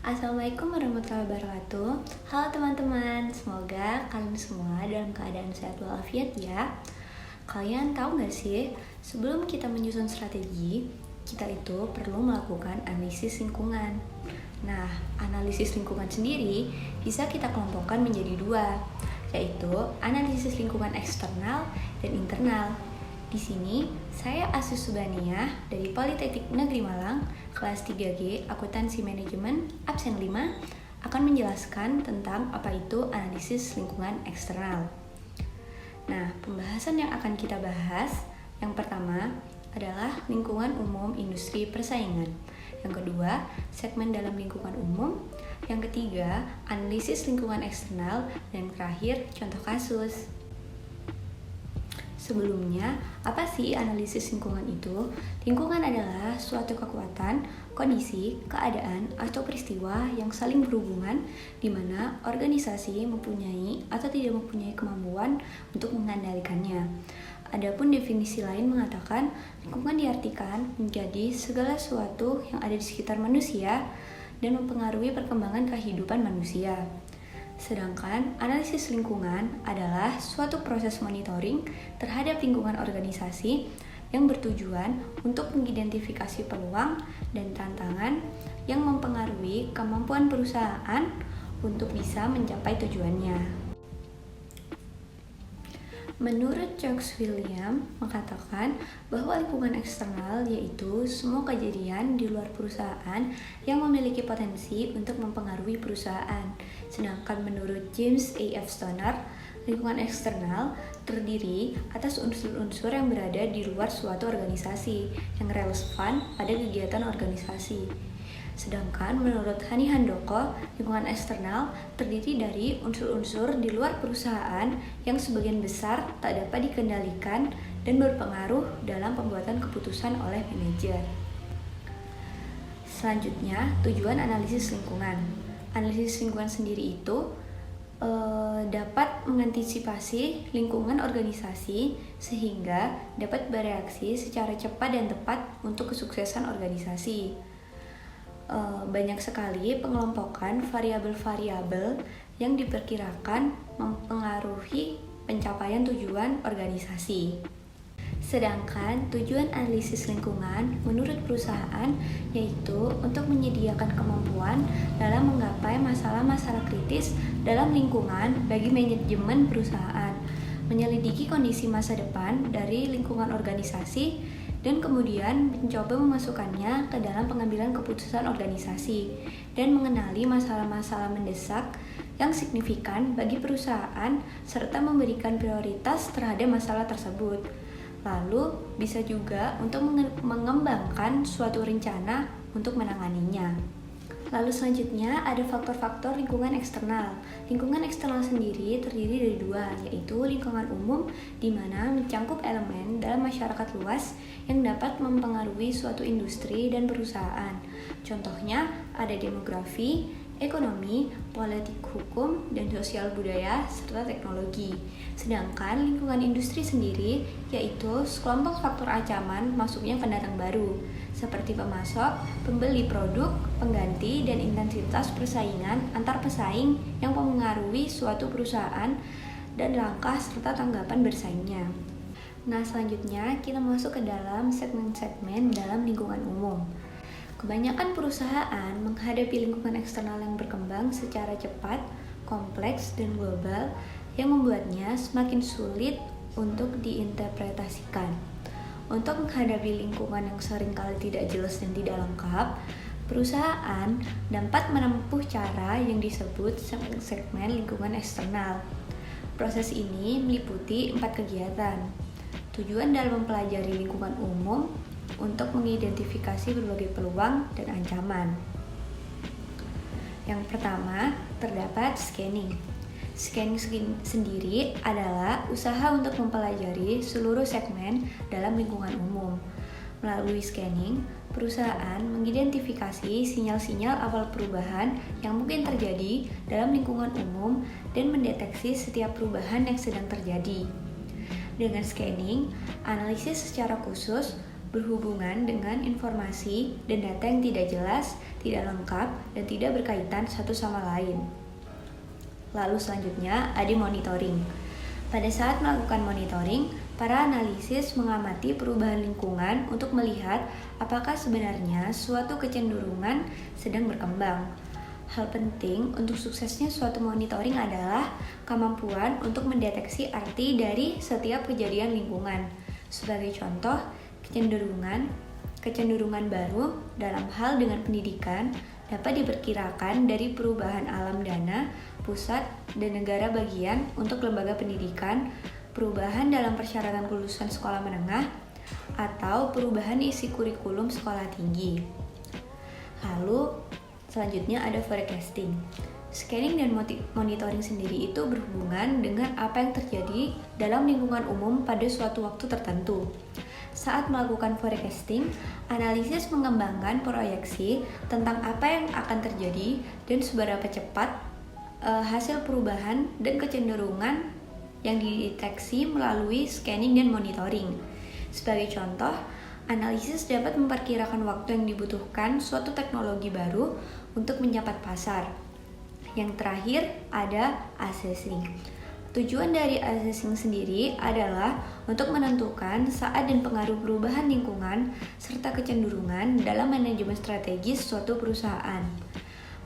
Assalamualaikum warahmatullahi wabarakatuh. Halo teman-teman, semoga kalian semua dalam keadaan sehat walafiat ya. Kalian tahu gak sih, sebelum kita menyusun strategi, kita itu perlu melakukan analisis lingkungan. Nah, analisis lingkungan sendiri bisa kita kelompokkan menjadi dua, yaitu analisis lingkungan eksternal dan internal. Di sini, saya Asus Subaniah dari Politeknik Negeri Malang, kelas 3G Akuntansi Manajemen, absen 5, akan menjelaskan tentang apa itu analisis lingkungan eksternal. Nah, pembahasan yang akan kita bahas, yang pertama adalah lingkungan umum industri persaingan. Yang kedua, segmen dalam lingkungan umum. Yang ketiga, analisis lingkungan eksternal. Dan yang terakhir, contoh kasus. Sebelumnya, apa sih analisis lingkungan itu? Lingkungan adalah suatu kekuatan, kondisi, keadaan, atau peristiwa yang saling berhubungan di mana organisasi mempunyai atau tidak mempunyai kemampuan untuk mengendalikannya. Adapun definisi lain mengatakan lingkungan diartikan menjadi segala sesuatu yang ada di sekitar manusia dan mempengaruhi perkembangan kehidupan manusia. Sedangkan analisis lingkungan adalah suatu proses monitoring terhadap lingkungan organisasi yang bertujuan untuk mengidentifikasi peluang dan tantangan yang mempengaruhi kemampuan perusahaan untuk bisa mencapai tujuannya. Menurut George William mengatakan bahwa lingkungan eksternal yaitu semua kejadian di luar perusahaan yang memiliki potensi untuk mempengaruhi perusahaan. Sedangkan menurut James A. F. Stoner, lingkungan eksternal terdiri atas unsur-unsur yang berada di luar suatu organisasi yang relevan pada kegiatan organisasi. Sedangkan menurut Hani Handoko, lingkungan eksternal terdiri dari unsur-unsur di luar perusahaan yang sebagian besar tak dapat dikendalikan dan berpengaruh dalam pembuatan keputusan oleh manajer. Selanjutnya, tujuan analisis lingkungan. Analisis lingkungan sendiri itu dapat mengantisipasi lingkungan organisasi sehingga dapat bereaksi secara cepat dan tepat untuk kesuksesan organisasi. Banyak sekali pengelompokan variabel-variabel yang diperkirakan mempengaruhi pencapaian tujuan organisasi. Sedangkan tujuan analisis lingkungan menurut perusahaan yaitu untuk menyediakan kemampuan dalam menggapai masalah-masalah kritis dalam lingkungan bagi manajemen perusahaan, menyelidiki kondisi masa depan dari lingkungan organisasi, dan kemudian mencoba memasukkannya ke dalam pengambilan keputusan organisasi dan mengenali masalah-masalah mendesak yang signifikan bagi perusahaan serta memberikan prioritas terhadap masalah tersebut. Lalu bisa juga untuk mengembangkan suatu rencana untuk menanganinya. Lalu selanjutnya ada faktor-faktor lingkungan eksternal. Lingkungan eksternal sendiri terdiri dari dua, yaitu lingkungan umum di mana mencangkup elemen dalam masyarakat luas yang dapat mempengaruhi suatu industri dan perusahaan. Contohnya ada demografi, ekonomi, politik hukum, dan sosial budaya, serta teknologi. Sedangkan lingkungan industri sendiri yaitu sekelompok faktor ancaman masuknya pendatang baru, seperti pemasok, pembeli produk, pengganti, dan intensitas persaingan antar pesaing yang mempengaruhi suatu perusahaan dan langkah serta tanggapan bersaingnya. Nah, selanjutnya kita masuk ke dalam segmen-segmen dalam lingkungan umum. Kebanyakan perusahaan menghadapi lingkungan eksternal yang berkembang secara cepat, kompleks, dan global yang membuatnya semakin sulit untuk diinterpretasikan. Untuk menghadapi lingkungan yang seringkali tidak jelas dan tidak lengkap, perusahaan dapat menempuh cara yang disebut segmen lingkungan eksternal. Proses ini meliputi 4 kegiatan. Tujuan dalam mempelajari lingkungan umum untuk mengidentifikasi berbagai peluang dan ancaman. Yang pertama, terdapat scanning. Scanning sendiri adalah usaha untuk mempelajari seluruh segmen dalam lingkungan umum. Melalui scanning, perusahaan mengidentifikasi sinyal-sinyal awal perubahan yang mungkin terjadi dalam lingkungan umum dan mendeteksi setiap perubahan yang sedang terjadi. Dengan scanning, analisis secara khusus berhubungan dengan informasi dan data yang tidak jelas, tidak lengkap, dan tidak berkaitan satu sama lain. Lalu selanjutnya ada monitoring. Pada saat melakukan monitoring, para analisis mengamati perubahan lingkungan untuk melihat apakah sebenarnya suatu kecenderungan sedang berkembang. Hal penting untuk suksesnya suatu monitoring adalah kemampuan untuk mendeteksi arti dari setiap kejadian lingkungan. Sebagai contoh, kecenderungan baru dalam hal dengan pendidikan dapat diperkirakan dari perubahan alam dana, pusat, dan negara bagian untuk lembaga pendidikan, perubahan dalam persyaratan kelulusan sekolah menengah, atau perubahan isi kurikulum sekolah tinggi. Lalu, selanjutnya ada forecasting. Scanning dan monitoring sendiri itu berhubungan dengan apa yang terjadi dalam lingkungan umum pada suatu waktu tertentu. Saat melakukan forecasting, analisis mengembangkan proyeksi tentang apa yang akan terjadi dan seberapa cepat hasil perubahan dan kecenderungan yang dideteksi melalui scanning dan monitoring. Sebagai contoh, analisis dapat memperkirakan waktu yang dibutuhkan suatu teknologi baru untuk mencapai pasar. Yang terakhir ada assessing. Tujuan dari assessing sendiri adalah untuk menentukan saat dan pengaruh perubahan lingkungan serta kecenderungan dalam manajemen strategis suatu perusahaan.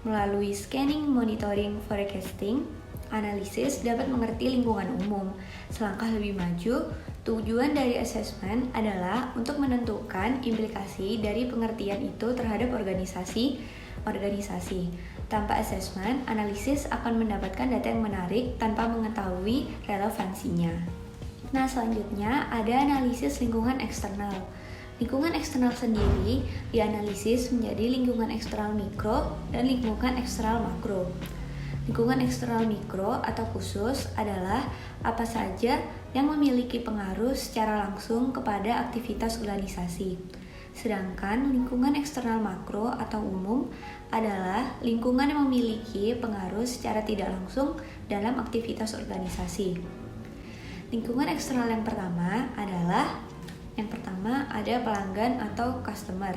Melalui scanning, monitoring, forecasting, analisis dapat mengerti lingkungan umum. Selangkah lebih maju, tujuan dari assessment adalah untuk menentukan implikasi dari pengertian itu terhadap organisasi. Tanpa assessment, analisis akan mendapatkan data yang menarik tanpa mengetahui relevansinya. Nah, selanjutnya ada analisis lingkungan eksternal. Lingkungan eksternal sendiri dianalisis menjadi lingkungan eksternal mikro dan lingkungan eksternal makro. Lingkungan eksternal mikro atau khusus adalah apa saja yang memiliki pengaruh secara langsung kepada aktivitas organisasi. Sedangkan lingkungan eksternal makro atau umum adalah lingkungan yang memiliki pengaruh secara tidak langsung dalam aktivitas organisasi. Lingkungan eksternal yang pertama ada pelanggan atau customer,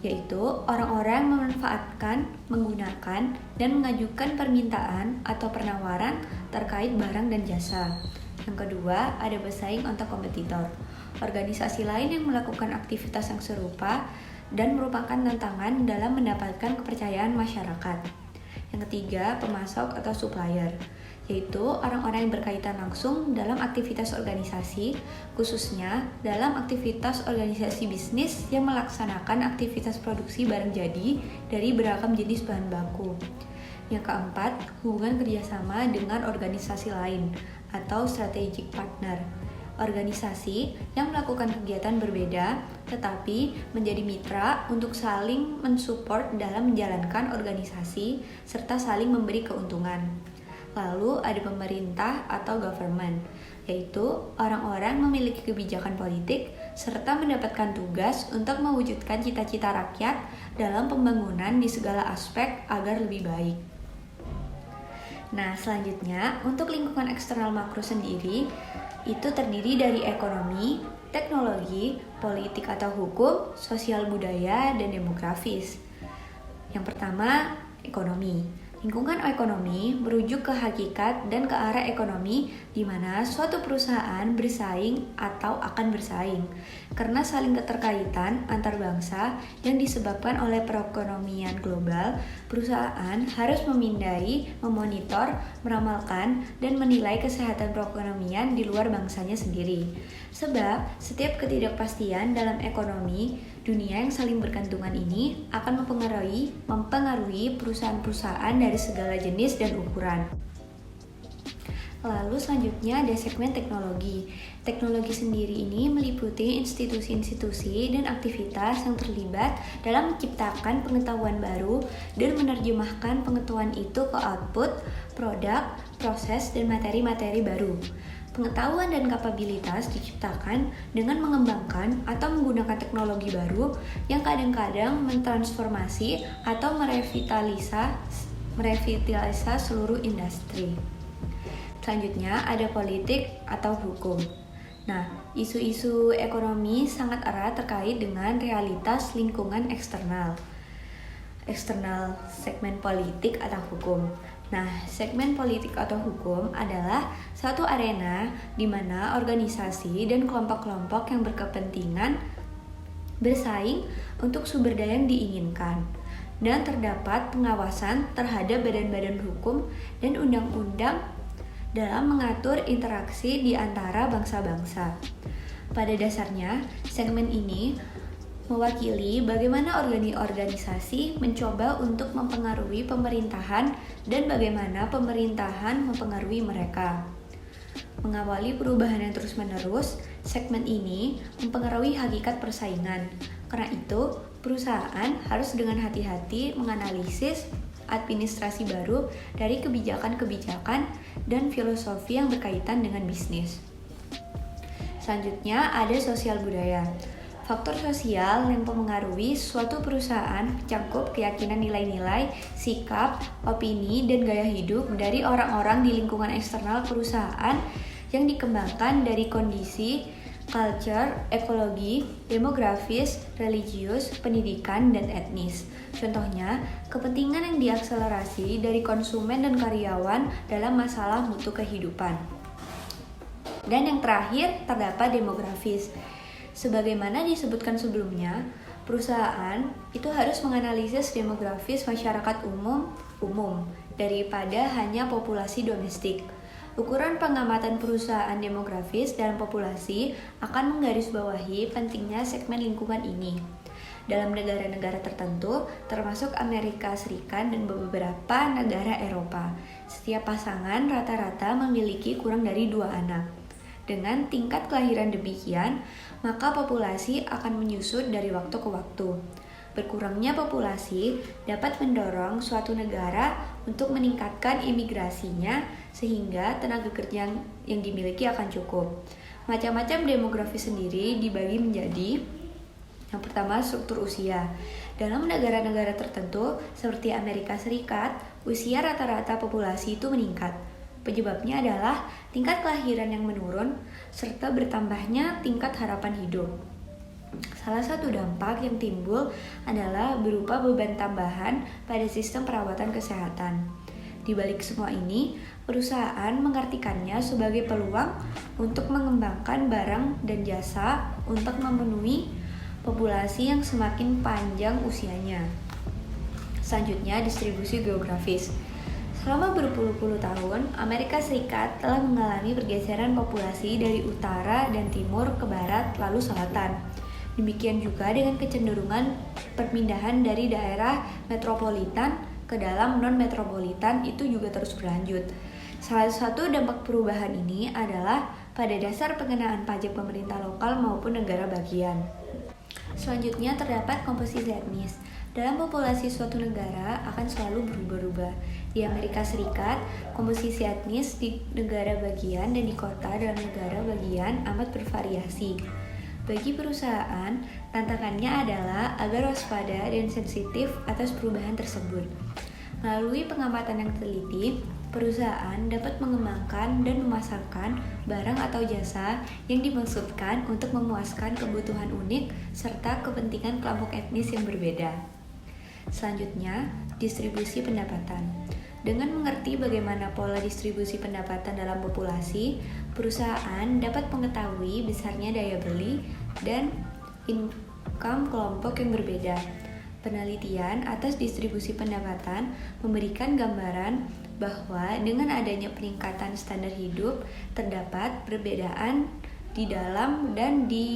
yaitu orang-orang yang memanfaatkan, menggunakan, dan mengajukan permintaan atau penawaran terkait barang dan jasa. Yang kedua, ada pesaing atau kompetitor, organisasi lain yang melakukan aktivitas yang serupa dan merupakan tantangan dalam mendapatkan kepercayaan masyarakat. Yang ketiga, pemasok atau supplier, yaitu orang-orang yang berkaitan langsung dalam aktivitas organisasi, khususnya dalam aktivitas organisasi bisnis yang melaksanakan aktivitas produksi barang jadi dari beragam jenis bahan baku. Yang keempat, hubungan kerjasama dengan organisasi lain atau strategic partner, organisasi yang melakukan kegiatan berbeda tetapi menjadi mitra untuk saling mensupport dalam menjalankan organisasi serta saling memberi keuntungan. Lalu ada pemerintah atau government, yaitu orang-orang memiliki kebijakan politik serta mendapatkan tugas untuk mewujudkan cita-cita rakyat dalam pembangunan di segala aspek agar lebih baik. Nah, selanjutnya untuk lingkungan eksternal makro sendiri itu terdiri dari ekonomi, teknologi, politik atau hukum, sosial budaya, dan demografis. Yang pertama, ekonomi. Lingkungan ekonomi merujuk ke hakikat dan ke arah ekonomi di mana suatu perusahaan bersaing atau akan bersaing karena saling keterkaitan antar bangsa yang disebabkan oleh perekonomian global. Perusahaan harus memindai, memonitor, meramalkan, dan menilai kesehatan perekonomian di luar bangsanya sendiri. Sebab setiap ketidakpastian dalam ekonomi dunia yang saling bergantungan ini akan mempengaruhi perusahaan-perusahaan dari segala jenis dan ukuran. Lalu selanjutnya ada segmen teknologi. Teknologi sendiri ini meliputi institusi-institusi dan aktivitas yang terlibat dalam menciptakan pengetahuan baru dan menerjemahkan pengetahuan itu ke output, produk, proses, dan materi-materi baru. Pengetahuan dan kapabilitas diciptakan dengan mengembangkan atau menggunakan teknologi baru yang kadang-kadang mentransformasi atau merevitalisasi seluruh industri. Selanjutnya ada politik atau hukum. Nah, isu-isu ekonomi sangat erat terkait dengan realitas lingkungan eksternal segmen politik atau hukum. Nah, segmen politik atau hukum adalah suatu arena di mana organisasi dan kelompok-kelompok yang berkepentingan bersaing untuk sumber daya yang diinginkan, dan terdapat pengawasan terhadap badan-badan hukum dan undang-undang dalam mengatur interaksi di antara bangsa-bangsa. Pada dasarnya, segmen ini mewakili bagaimana organisasi mencoba untuk mempengaruhi pemerintahan dan bagaimana pemerintahan mempengaruhi mereka. Mengawali perubahan yang terus-menerus, segmen ini mempengaruhi hakikat persaingan. Karena itu, perusahaan harus dengan hati-hati menganalisis administrasi baru dari kebijakan-kebijakan dan filosofi yang berkaitan dengan bisnis. Selanjutnya ada sosial budaya. Faktor sosial yang mempengaruhi suatu perusahaan mencakup keyakinan nilai-nilai, sikap, opini, dan gaya hidup dari orang-orang di lingkungan eksternal perusahaan yang dikembangkan dari kondisi, culture, ekologi, demografis, religius, pendidikan, dan etnis. Contohnya, kepentingan yang diakselerasi dari konsumen dan karyawan dalam masalah mutu kehidupan. Dan yang terakhir, terdapat demografis. Sebagaimana disebutkan sebelumnya, perusahaan itu harus menganalisis demografis masyarakat umum daripada hanya populasi domestik. Ukuran pengamatan perusahaan demografis dalam populasi akan menggarisbawahi pentingnya segmen lingkungan ini. Dalam negara-negara tertentu, termasuk Amerika Serikat dan beberapa negara Eropa, setiap pasangan rata-rata memiliki kurang dari 2 anak. Dengan tingkat kelahiran demikian, maka populasi akan menyusut dari waktu ke waktu. Berkurangnya populasi dapat mendorong suatu negara untuk meningkatkan imigrasinya sehingga tenaga kerja yang dimiliki akan cukup. Macam-macam demografi sendiri dibagi menjadi: yang pertama, struktur usia. Dalam negara-negara tertentu seperti Amerika Serikat, usia rata-rata populasi itu meningkat. Penyebabnya adalah tingkat kelahiran yang menurun serta bertambahnya tingkat harapan hidup. Salah satu dampak yang timbul adalah berupa beban tambahan pada sistem perawatan kesehatan. Di balik semua ini, perusahaan mengartikannya sebagai peluang untuk mengembangkan barang dan jasa untuk memenuhi populasi yang semakin panjang usianya. Selanjutnya, distribusi geografis. Selama berpuluh-puluh tahun, Amerika Serikat telah mengalami pergeseran populasi dari utara dan timur ke barat lalu selatan. Demikian juga dengan kecenderungan perpindahan dari daerah metropolitan ke dalam non-metropolitan itu juga terus berlanjut. Salah satu dampak perubahan ini adalah pada dasar pengenaan pajak pemerintah lokal maupun negara bagian. Selanjutnya terdapat komposisi etnis. Dalam populasi suatu negara akan selalu berubah-ubah. Di Amerika Serikat, komposisi etnis di negara bagian dan di kota dalam negara bagian amat bervariasi. Bagi perusahaan, tantangannya adalah agar waspada dan sensitif atas perubahan tersebut. Melalui pengamatan yang teliti, perusahaan dapat mengembangkan dan memasarkan barang atau jasa yang dimaksudkan untuk memuaskan kebutuhan unik serta kepentingan kelompok etnis yang berbeda. Selanjutnya, distribusi pendapatan. Dengan mengerti bagaimana pola distribusi pendapatan dalam populasi, perusahaan dapat mengetahui besarnya daya beli dan income kelompok yang berbeda. Penelitian atas distribusi pendapatan memberikan gambaran bahwa dengan adanya peningkatan standar hidup, terdapat perbedaan di dalam dan di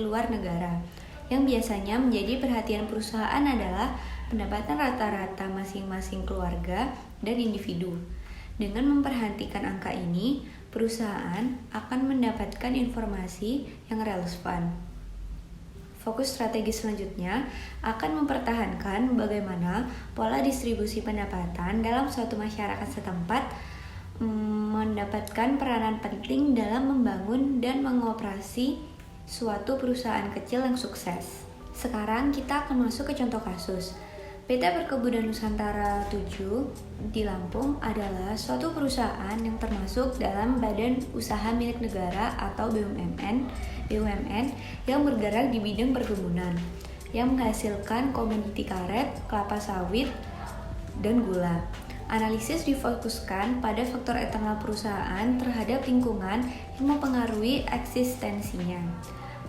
luar negara. Yang biasanya menjadi perhatian perusahaan adalah pendapatan rata-rata masing-masing keluarga dan individu. Dengan memperhatikan angka ini, perusahaan akan mendapatkan informasi yang relevan. Fokus strategis selanjutnya akan mempertahankan bagaimana pola distribusi pendapatan dalam suatu masyarakat setempat mendapatkan peranan penting dalam membangun dan mengoperasi suatu perusahaan kecil yang sukses. Sekarang kita akan masuk ke contoh kasus. PT Perkebunan Nusantara 7 di Lampung adalah suatu perusahaan yang termasuk dalam Badan Usaha Milik Negara atau BUMN yang bergerak di bidang perkebunan, yang menghasilkan komoditi karet, kelapa sawit, dan gula. Analisis difokuskan pada faktor eksternal perusahaan terhadap lingkungan yang mempengaruhi eksistensinya.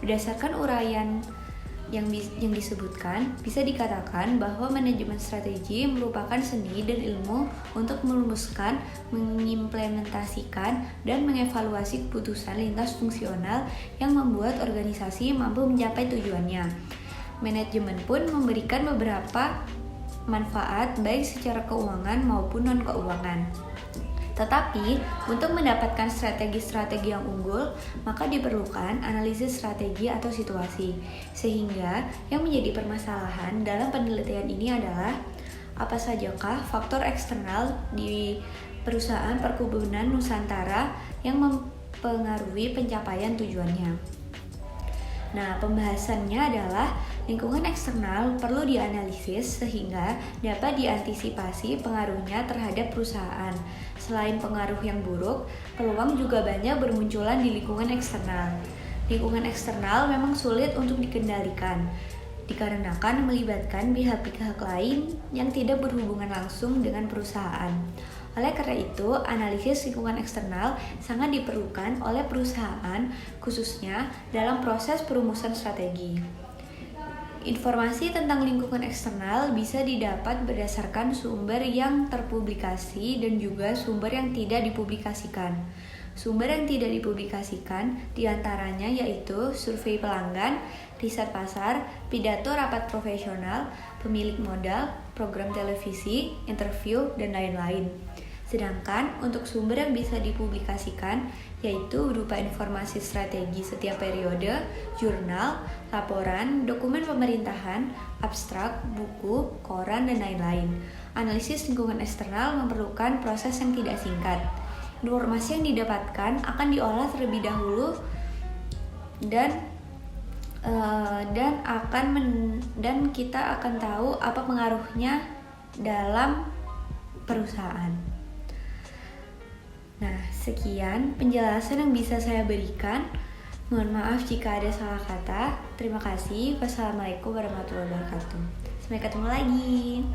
Berdasarkan uraian yang disebutkan, bisa dikatakan bahwa manajemen strategi merupakan seni dan ilmu untuk merumuskan, mengimplementasikan, dan mengevaluasi keputusan lintas fungsional yang membuat organisasi mampu mencapai tujuannya. Manajemen pun memberikan beberapa manfaat baik secara keuangan maupun non-keuangan. Tetapi, untuk mendapatkan strategi-strategi yang unggul, maka diperlukan analisis strategi atau situasi. Sehingga, yang menjadi permasalahan dalam penelitian ini adalah apa sajakah faktor eksternal di perusahaan perkebunan Nusantara yang mempengaruhi pencapaian tujuannya. Nah, pembahasannya adalah lingkungan eksternal perlu dianalisis sehingga dapat diantisipasi pengaruhnya terhadap perusahaan. Selain pengaruh yang buruk, peluang juga banyak bermunculan di lingkungan eksternal. Lingkungan eksternal memang sulit untuk dikendalikan, dikarenakan melibatkan pihak-pihak lain yang tidak berhubungan langsung dengan perusahaan. Oleh karena itu, analisis lingkungan eksternal sangat diperlukan oleh perusahaan, khususnya dalam proses perumusan strategi. Informasi tentang lingkungan eksternal bisa didapat berdasarkan sumber yang terpublikasi dan juga sumber yang tidak dipublikasikan. Sumber yang tidak dipublikasikan diantaranya yaitu survei pelanggan, riset pasar, pidato rapat profesional, pemilik modal, program televisi, interview, dan lain-lain. Sedangkan untuk sumber yang bisa dipublikasikan yaitu berupa informasi strategi setiap periode, jurnal, laporan, dokumen pemerintahan, abstrak, buku, koran, dan lain-lain. Analisis lingkungan eksternal memerlukan proses yang tidak singkat. Informasi yang didapatkan akan diolah terlebih dahulu dan kita akan tahu apa pengaruhnya dalam perusahaan. Nah, sekian penjelasan yang bisa saya berikan. Mohon maaf jika ada salah kata. Terima kasih. Wassalamualaikum warahmatullahi wabarakatuh. Sampai ketemu lagi.